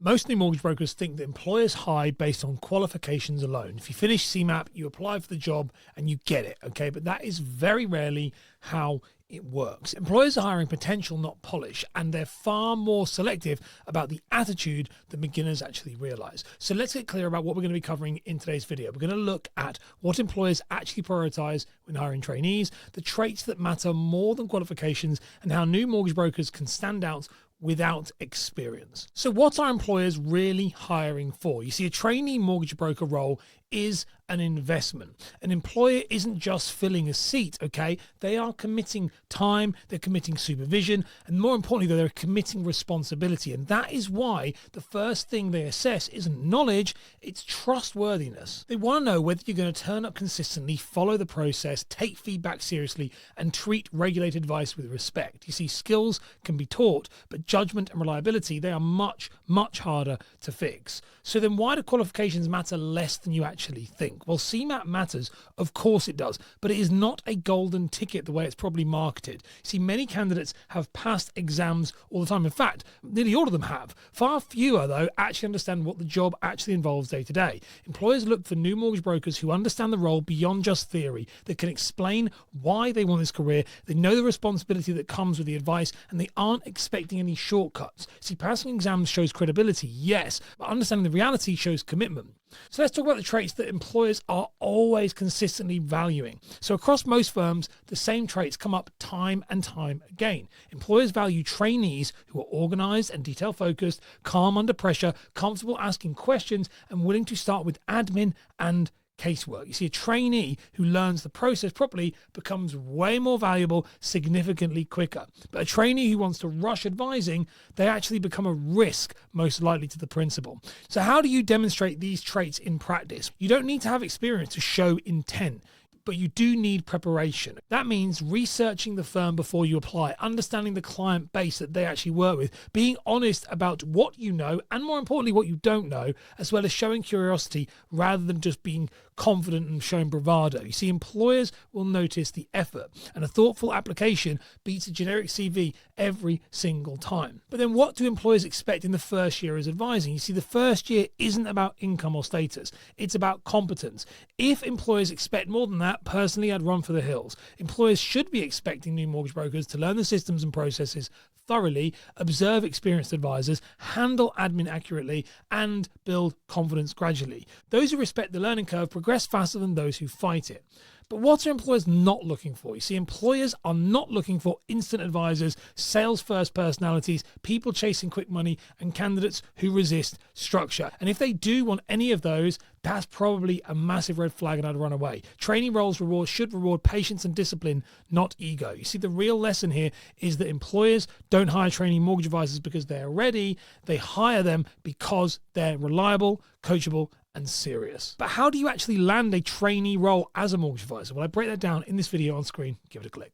Most new mortgage brokers think that employers hire based on qualifications alone. If you finish CMAP, you apply for the job and you get it, okay? But that is very rarely how it works. Employers are hiring potential, not polish, and they're far more selective about the attitude than beginners actually realize. So let's get clear about what we're going to be covering in today's video. We're going to look at what employers actually prioritize when hiring trainees, the traits that matter more than qualifications, and how new mortgage brokers can stand out without experience. So what are employers really hiring for? You see, a trainee mortgage broker role is an investment. An employer isn't just filling a seat, okay? They are committing time, they're committing supervision, and more importantly, they're committing responsibility. And that is why the first thing they assess isn't knowledge, it's trustworthiness. They want to know whether you're going to turn up consistently, follow the process, take feedback seriously, and treat regulated advice with respect. You see, skills can be taught, but judgment and reliability, they are much, much harder to fix. So then why do qualifications matter less than you actually think? Well, CMAP matters, of course it does, but it is not a golden ticket the way it's probably marketed. See, many candidates have passed exams all the time. In fact, nearly all of them have. Far fewer, though, actually understand what the job actually involves day to day. Employers look for new mortgage brokers who understand the role beyond just theory, that can explain why they want this career, they know the responsibility that comes with the advice, and they aren't expecting any shortcuts. See, passing exams shows credibility, yes, but understanding the reality shows commitment. So let's talk about the traits that employers are always consistently valuing. So across most firms, the same traits come up time and time again. Employers value trainees who are organized and detail-focused, calm under pressure, comfortable asking questions, and willing to start with admin and casework. You see, a trainee who learns the process properly becomes way more valuable significantly quicker. But a trainee who wants to rush advising, they actually become a risk, most likely to the principal. So how do you demonstrate these traits in practice? You don't need to have experience to show intent, but you do need preparation. That means researching the firm before you apply, understanding the client base that they actually work with, being honest about what you know, and more importantly, what you don't know, as well as showing curiosity rather than just being confident and showing bravado. You see, employers will notice the effort, and a thoughtful application beats a generic CV every single time. But then what do employers expect in the first year as advising? You see, the first year isn't about income or status. It's about competence. If employers expect more than that, personally, I'd run for the hills. Employers should be expecting new mortgage brokers to learn the systems and processes thoroughly, observe experienced advisors, handle admin accurately, and build confidence gradually. Those who respect the learning curve progress faster than those who fight it. But what are employers not looking for? You see, employers are not looking for instant advisors, sales-first personalities, people chasing quick money, and candidates who resist structure. And if they do want any of those, that's probably a massive red flag and I'd run away. Training roles should reward patience and discipline, not ego. You see, the real lesson here is that employers don't hire trainee mortgage advisors because they're ready. They hire them because they're reliable, coachable, and serious. But how do you actually land a trainee role as a mortgage advisor? Well, I break that down in this video on screen. Give it a click.